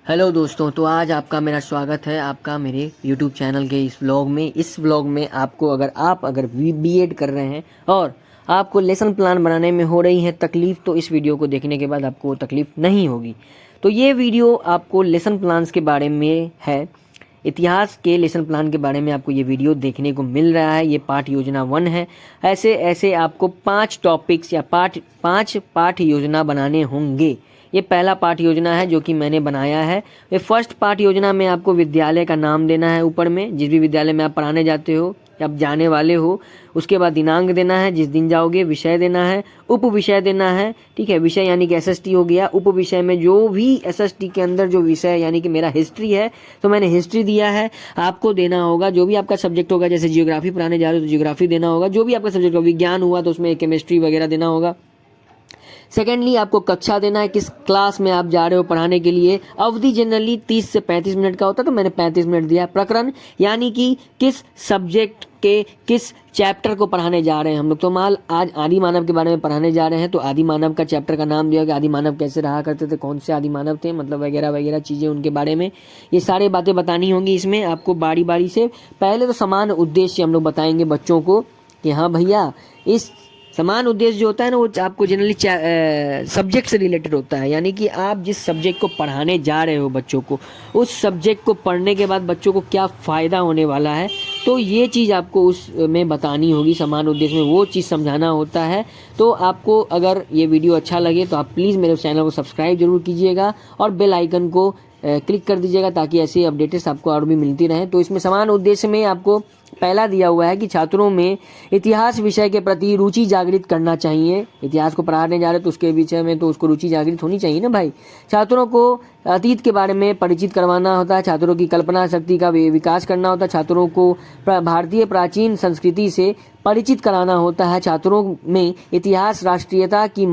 Hello दोस्तों, तो आज आपका मेरा स्वागत है आपका मेरे YouTube चैनल के इस व्लॉग में आपको अगर बीएड कर रहे हैं और आपको लेसन प्लान बनाने में हो रही है तकलीफ़, तो इस वीडियो को देखने के बाद आपको तकलीफ़ नहीं होगी। तो ये वीडियो आपको लेसन प्लान्स के बारे में है, इतिहास के लेसन प्लान के बारे में आपको ये वीडियो देखने को मिल रहा है। ये पाठ योजना 1 है। ऐसे ऐसे आपको 5 टॉपिक्स या 5 पाठ योजना बनाने होंगे। ये पहला पाठ योजना है जो कि मैंने बनाया है। ये फर्स्ट पाठ योजना में आपको विद्यालय का नाम देना है, ऊपर में जिस भी विद्यालय में आप पढ़ाने जाते हो या आप जाने वाले हो। उसके बाद दिनांक देना है जिस दिन जाओगे, विषय देना है, उप विषय देना है। ठीक है, विषय यानी कि एसएसटी हो गया। उप विषय में जो भी एसएसटी के अंदर जो विषय यानी कि मेरा हिस्ट्री है तो मैंने हिस्ट्री दिया है। आपको देना होगा जो भी आपका सब्जेक्ट होगा, जैसे जियोग्राफी पढ़ाने जा रहे हो तो जियोग्राफी देना होगा। जो भी आपका सब्जेक्ट होगा, विज्ञान हुआ तो उसमें केमिस्ट्री वगैरह देना होगा। सेकेंडली, आपको कक्षा देना है, किस क्लास में आप जा रहे हो पढ़ाने के लिए। अवधि जनरली 30 से 35 मिनट का होता है तो मैंने 35 मिनट दिया। प्रकरण यानी कि किस सब्जेक्ट के किस चैप्टर को पढ़ाने जा रहे हैं हम लोग। तो आज आदि मानव के बारे में पढ़ाने जा रहे हैं तो आदि मानव का चैप्टर का नाम दिया कि आदि मानव कैसे रहा करते थे, कौन से आदि मानव थे, मतलब वगैरह वगैरह चीज़ें उनके बारे में। ये सारी बातें बतानी होंगी इसमें आपको बारी बारी से। पहले तो समान उद्देश्य हम लोग बताएंगे बच्चों को कि हाँ भैया, इस समान उद्देश्य जो होता है ना, वो आपको जनरली सब्जेक्ट से रिलेटेड होता है। यानी कि आप जिस सब्जेक्ट को पढ़ाने जा रहे हो बच्चों को, उस सब्जेक्ट को पढ़ने के बाद बच्चों को क्या फ़ायदा होने वाला है, तो ये चीज़ आपको उसमें बतानी होगी। समान उद्देश्य में वो चीज़ समझाना होता है। तो आपको अगर ये वीडियो अच्छा लगे तो आप प्लीज़ मेरे चैनल को सब्सक्राइब जरूर कीजिएगा और बेल आइकन को क्लिक कर दीजिएगा ताकि ऐसी अपडेट्स आपको और भी मिलती रहें। तो इसमें समान उद्देश्य में आपको पहला दिया हुआ है कि छात्रों में इतिहास विषय के प्रति रुचि जागृत करना चाहिए। इतिहास को पढ़ाने जा रहे तो उसके विषय में तो उसको रुचि जागृत होनी चाहिए ना भाई। छात्रों को अतीत के बारे में परिचित करवाना होता है, छात्रों की कल्पना शक्ति का विकास करना होता है, छात्रों को भारतीय प्राचीन संस्कृति से परिचित कराना होता है, छात्रों में इतिहास राष्ट्रीयता की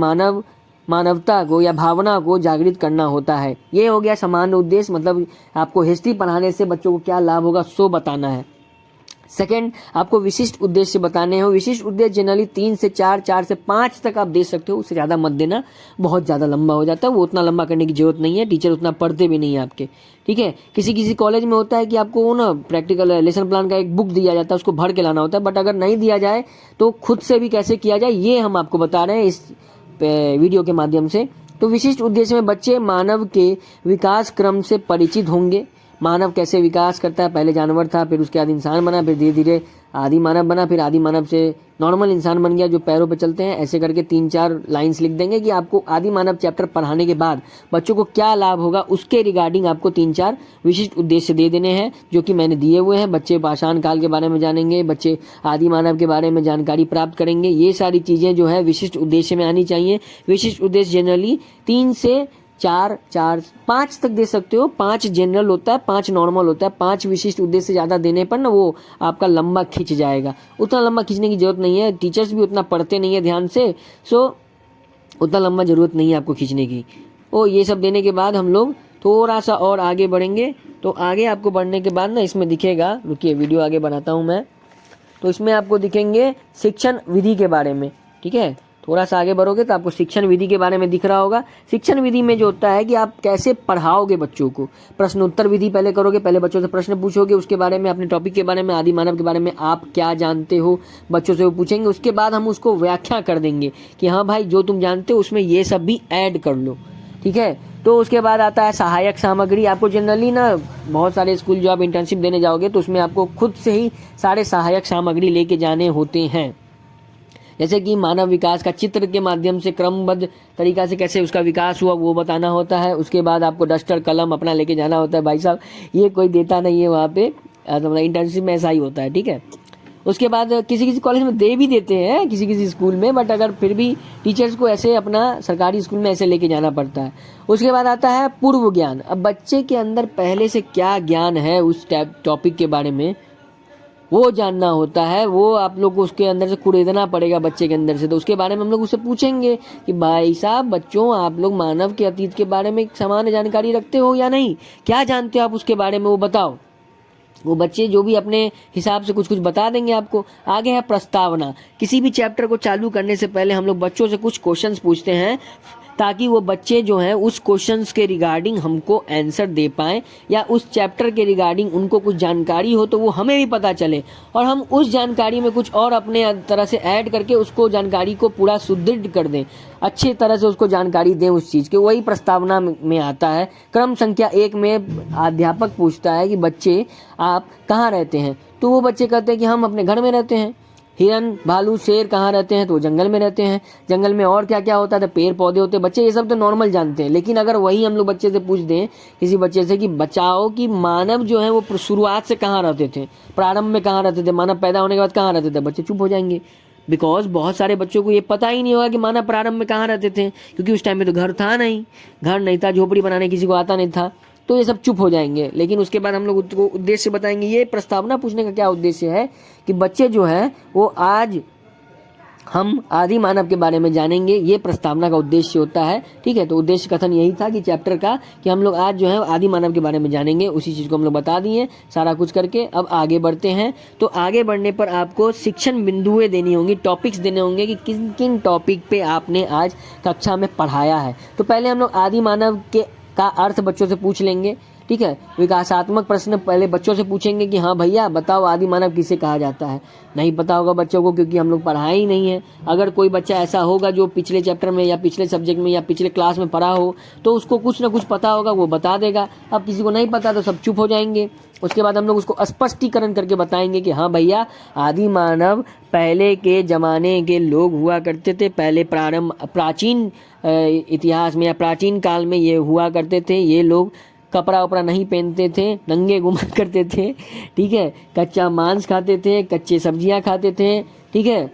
मानवता को या भावना को जागृत करना होता है। ये हो गया समान उद्देश्य, मतलब आपको हिस्ट्री पढ़ाने से बच्चों को क्या लाभ होगा सो बताना है। सेकंड, आपको विशिष्ट उद्देश्य बताने हो। विशिष्ट उद्देश्य जनरली 3 से 4, 4 से 5 तक आप दे सकते हो, उससे ज़्यादा मत देना, बहुत ज़्यादा लंबा हो जाता है। वो उतना लंबा करने की जरूरत नहीं है, टीचर उतना पढ़ते भी नहीं है आपके। ठीक है, किसी किसी कॉलेज में होता है कि आपको वो ना प्रैक्टिकल लेसन प्लान का एक बुक दिया जाता है, उसको भर के लाना होता है। बट अगर नहीं दिया जाए तो खुद से भी कैसे किया जाए ये हम आपको बता रहे हैं इस वीडियो के माध्यम से। तो विशिष्ट उद्देश्य में बच्चे मानव के विकास क्रम से परिचित होंगे। मानव कैसे विकास करता है, पहले जानवर था, फिर उसके बाद इंसान बना, फिर धीरे धीरे आदि मानव बना, फिर आदि मानव से नॉर्मल इंसान बन गया जो पैरों पे चलते हैं। ऐसे करके 3-4 लाइंस लिख देंगे कि आपको आदि मानव चैप्टर पढ़ाने के बाद बच्चों को क्या लाभ होगा, उसके रिगार्डिंग आपको 3-4 विशिष्ट उद्देश्य दे देने हैं जो कि मैंने दिए हुए हैं। बच्चे पाषाण काल के बारे में जानेंगे, बच्चे आदि मानव के बारे में जानकारी प्राप्त करेंगे। ये सारी चीज़ें जो है विशिष्ट उद्देश्य में आनी चाहिए। विशिष्ट उद्देश्य जनरली 3 से 4, 5 तक दे सकते हो। 5 जनरल होता है, 5 नॉर्मल होता है। 5 विशिष्ट उद्देश्य से ज़्यादा देने पर ना वो आपका लंबा खिंच जाएगा। उतना लंबा खींचने की जरूरत नहीं है, टीचर्स भी उतना पढ़ते नहीं है ध्यान से, सो उतना लंबा जरूरत नहीं है आपको खींचने की। ये सब देने के बाद हम लोग थोड़ा सा और आगे बढ़ेंगे। तो आगे आपको बढ़ने के बाद ना इसमें दिखेगा, रुकिए वीडियो आगे बनाता हूँ मैं, तो इसमें आपको दिखेंगे शिक्षण विधि के बारे में। ठीक है, थोड़ा सा आगे बढ़ोगे तो आपको शिक्षण विधि के बारे में दिख रहा होगा। शिक्षण विधि में जो होता है कि आप कैसे पढ़ाओगे बच्चों को। प्रश्न उत्तर विधि पहले करोगे, पहले बच्चों से प्रश्न पूछोगे उसके बारे में, अपने टॉपिक के बारे में, आदि मानव के बारे में आप क्या जानते हो, बच्चों से वो पूछेंगे। उसके बाद हम उसको व्याख्या कर देंगे कि हाँ भाई जो तुम जानते हो उसमें ये सब भी ऐड कर लो। ठीक है, तो उसके बाद आता है सहायक सामग्री। आपको जनरली ना बहुत सारे स्कूल जो आप इंटर्नशिप देने जाओगे तो उसमें आपको खुद से ही सारे सहायक सामग्री लेके जाने होते हैं। जैसे कि मानव विकास का चित्र के माध्यम से क्रमबद्ध तरीका से कैसे उसका विकास हुआ वो बताना होता है। उसके बाद आपको डस्टर कलम अपना लेके जाना होता है। भाई साहब ये कोई देता नहीं है वहाँ पे, मतलब इंटर्नशिप में ऐसा ही होता है। ठीक है, उसके बाद किसी किसी कॉलेज में दे भी देते हैं, किसी किसी स्कूल में, बट अगर फिर भी टीचर्स को ऐसे अपना सरकारी स्कूल में ऐसे लेके जाना पड़ता है। उसके बाद आता है पूर्व ज्ञान। अब बच्चे के अंदर पहले से क्या ज्ञान है उस टॉपिक के बारे में वो जानना होता है। वो आप लोग को उसके अंदर से कुरेदना पड़ेगा बच्चे के अंदर से। तो उसके बारे में हम लोग उससे पूछेंगे कि भाई साहब बच्चों, आप लोग मानव के अतीत के बारे में सामान्य जानकारी रखते हो या नहीं, क्या जानते हो आप उसके बारे में वो बताओ। वो बच्चे जो भी अपने हिसाब से कुछ कुछ बता देंगे आपको। आगे है प्रस्तावना। किसी भी चैप्टर को चालू करने से पहले हम लोग बच्चों से कुछ क्वेश्चंस पूछते हैं ताकि वो बच्चे जो हैं उस क्वेश्चंस के रिगार्डिंग हमको आंसर दे पाएँ, या उस चैप्टर के रिगार्डिंग उनको कुछ जानकारी हो तो वो हमें भी पता चले, और हम उस जानकारी में कुछ और अपने तरह से ऐड करके उसको जानकारी को पूरा सुदृढ़ कर दें, अच्छी तरह से उसको जानकारी दें उस चीज़ के। वही प्रस्तावना में आता है। क्रम संख्या 1 में अध्यापक पूछता है कि बच्चे आप कहाँ रहते हैं, तो वो बच्चे कहते हैं कि हम अपने घर में रहते हैं। हिरन, भालू, शेर कहाँ रहते हैं, तो जंगल में रहते हैं। जंगल में और क्या क्या होता है, तो पेड़ पौधे होते हैं। बच्चे ये सब तो नॉर्मल जानते हैं, लेकिन अगर वही हम लोग बच्चे से पूछ दें, किसी बच्चे से कि बचाओ कि मानव जो है वो शुरुआत से कहाँ रहते थे, प्रारंभ में कहाँ रहते थे, मानव पैदा होने के बाद कहाँ रहते थे, बच्चे चुप हो जाएंगे। बिकॉज बहुत सारे बच्चों को ये पता ही नहीं होगा कि मानव प्रारंभ में कहाँ रहते थे, क्योंकि उस टाइम में तो घर था नहीं, घर नहीं था, झोपड़ी बनाने किसी को आता नहीं था, तो ये सब चुप हो जाएंगे। लेकिन उसके बाद हम लोग उसको उद्देश्य बताएंगे। ये प्रस्तावना पूछने का क्या उद्देश्य है कि बच्चे जो है वो आज हम आदि मानव के बारे में जानेंगे, ये प्रस्तावना का उद्देश्य होता है। ठीक है, तो उद्देश्य कथन यही था कि चैप्टर का कि हम लोग आज जो है आदि मानव के बारे में जानेंगे। उसी चीज़ को हम लोग बता दिए सारा कुछ करके। अब आगे बढ़ते हैं। तो आगे बढ़ने पर आपको शिक्षण बिंदुएं देनी होंगी, टॉपिक्स देने होंगे कि किन किन टॉपिक पे आपने आज कक्षा में पढ़ाया है। तो पहले हम लोग आदि मानव का अर्थ बच्चों से पूछ लेंगे। ठीक है, विकासात्मक प्रश्न पहले बच्चों से पूछेंगे कि हाँ भैया बताओ आदि मानव किसे कहा जाता है। नहीं पता होगा बच्चों को, क्योंकि हम लोग पढ़ाए ही नहीं है। अगर कोई बच्चा ऐसा होगा जो पिछले चैप्टर में या पिछले सब्जेक्ट में या पिछले क्लास में पढ़ा हो, तो उसको कुछ ना कुछ पता होगा, वो बता देगा। अब किसी को नहीं पता तो सब चुप हो जाएंगे। उसके बाद हम लोग उसको स्पष्टीकरण करके बताएंगे कि हाँ भैया आदि मानव पहले के ज़माने के लोग हुआ करते थे। पहले प्राचीन इतिहास में या प्राचीन काल में ये हुआ करते थे। ये लोग कपड़ा वपड़ा नहीं पहनते थे, नंगे घुमा करते थे। ठीक है, कच्चा मांस खाते थे, कच्चे सब्जियां खाते थे। ठीक है,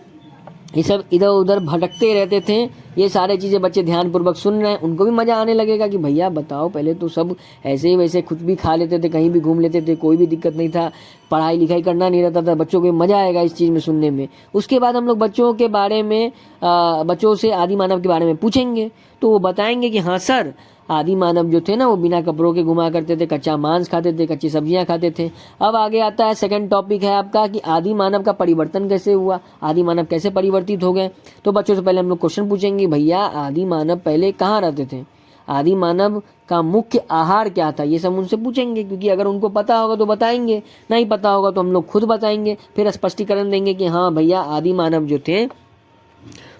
ये सब इधर उधर भटकते रहते थे। ये सारे चीज़ें बच्चे ध्यानपूर्वक सुन रहे हैं, उनको भी मज़ा आने लगेगा कि भैया बताओ पहले तो सब ऐसे ही वैसे कुछ भी खा लेते थे, कहीं भी घूम लेते थे, कोई भी दिक्कत नहीं था, पढ़ाई लिखाई करना नहीं रहता था। बच्चों को मज़ा आएगा इस चीज़ में सुनने में। उसके बाद हम लोग बच्चों के बारे में बच्चों से आदि मानव के बारे में पूछेंगे, तो वो बताएंगे कि हाँ सर आदि मानव जो थे ना वो बिना कपड़ों के घुमा करते थे, कच्चा मांस खाते थे, कच्ची सब्जियां खाते थे। अब आगे आता है सेकंड टॉपिक है आपका कि आदि मानव का परिवर्तन कैसे हुआ, आदि मानव कैसे परिवर्तित हो गए। तो बच्चों से पहले हम लोग क्वेश्चन पूछेंगे, भैया आदि मानव पहले कहाँ रहते थे, आदि मानव का मुख्य आहार क्या था, ये सब उनसे पूछेंगे। क्योंकि अगर उनको पता होगा तो बताएंगे, नहीं पता होगा तो हम लोग खुद बताएंगे। फिर स्पष्टीकरण देंगे कि हाँ भैया आदि मानव जो थे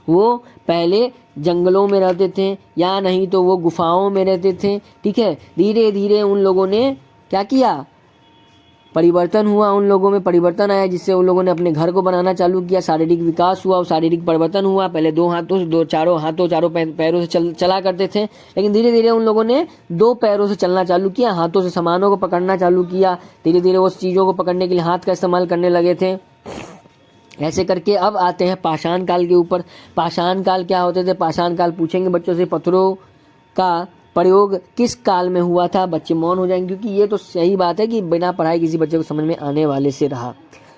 वो पहले जंगलों में रहते थे, या नहीं तो वो गुफाओं में रहते थे। ठीक है, धीरे धीरे उन लोगों ने क्या किया, परिवर्तन हुआ, उन लोगों में परिवर्तन आया, जिससे उन लोगों ने अपने घर को बनाना चालू किया, शारीरिक विकास हुआ, शारीरिक परिवर्तन हुआ। पहले चारों पैरों से चला करते थे, लेकिन धीरे धीरे उन लोगों ने 2 पैरों से चलना चालू किया, हाथों से सामानों को पकड़ना चालू किया। धीरे धीरे उस चीज़ों को पकड़ने के लिए हाथ का इस्तेमाल करने लगे थे। ऐसे करके अब आते हैं पाषाण काल के ऊपर। पाषाण काल क्या होते थे, पाषाण काल पूछेंगे बच्चों से। पत्थरों का प्रयोग किस काल में हुआ था, बच्चे मौन हो जाएंगे, क्योंकि ये तो सही बात है कि बिना पढ़ाई किसी बच्चे को समझ में आने वाले से रहा।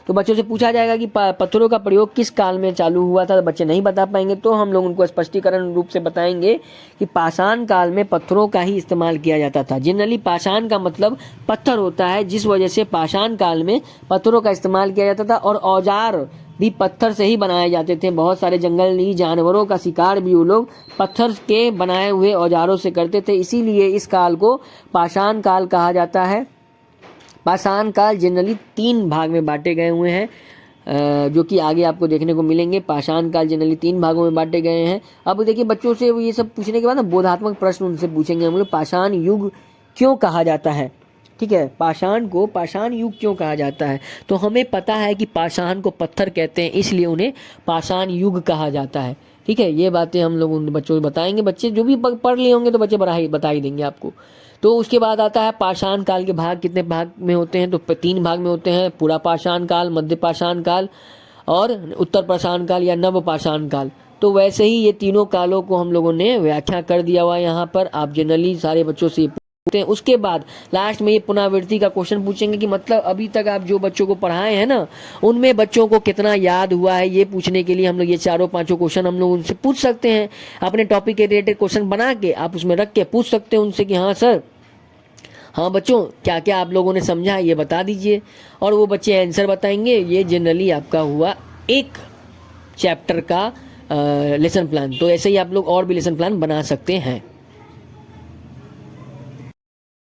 तो बच्चों से पूछा जाएगा कि पत्थरों का प्रयोग किस काल में चालू हुआ था, तो बच्चे नहीं बता पाएंगे। तो हम लोग उनको स्पष्टीकरण रूप से बताएंगे कि पाषाण काल में पत्थरों का ही इस्तेमाल किया जाता था। जनरली पाषाण का मतलब पत्थर होता है, जिस वजह से पाषाण काल में पत्थरों का इस्तेमाल किया जाता था। और औजार भी पत्थर से ही बनाए जाते थे। बहुत सारे जंगली जानवरों का शिकार भी वो लोग पत्थर के बनाए हुए औजारों से करते थे। इसीलिए इस काल को पाषाण काल कहा जाता है। पाषाण काल जनरली 3 भाग में बांटे गए हुए हैं, जो कि आगे आपको देखने को मिलेंगे। पाषाण काल जनरली 3 भागों में बांटे गए हैं। अब देखिए बच्चों से ये सब पूछने के बाद ना बोधात्मक प्रश्न उनसे पूछेंगे हम लोग। पाषाण युग क्यों कहा जाता है, ठीक है, पाषाण को पाषाण युग क्यों कहा जाता है। तो हमें पता है कि पाषाण को पत्थर कहते हैं, इसलिए उन्हें पाषाण युग कहा जाता है। ठीक है, ये बातें हम लोग उन बच्चों को बताएंगे। बच्चे जो भी पढ़ लिए होंगे तो बच्चे बता ही देंगे आपको। तो उसके बाद आता है पाषाण काल के भाग कितने भाग में होते हैं, तो 3 भाग में होते हैं। पूरा पाषाण काल, मध्य पाषाण काल और उत्तर पाषाण काल या नव पाषाण काल। तो वैसे ही ये तीनों कालों को हम लोगों ने व्याख्या कर दिया हुआ है यहाँ पर। आप जनरली सारे बच्चों से पूछते हैं। उसके बाद लास्ट में ये पुनरावृत्ति का क्वेश्चन पूछेंगे कि मतलब अभी तक आप जो बच्चों को पढ़ाए हैं ना, उनमें बच्चों को कितना याद हुआ है, ये पूछने के लिए हम लोग ये 4-5 क्वेश्चन हम लोग उनसे पूछ सकते हैं। अपने टॉपिक के रिलेटेड क्वेश्चन बना के आप उसमें रख के पूछ सकते हैं उनसे कि हाँ सर, हाँ बच्चों क्या क्या आप लोगों ने समझा ये बता दीजिए, और वो बच्चे आंसर बताएंगे। ये जनरली आपका हुआ एक चैप्टर का लेसन प्लान। तो ऐसे ही आप लोग और भी लेसन प्लान बना सकते हैं।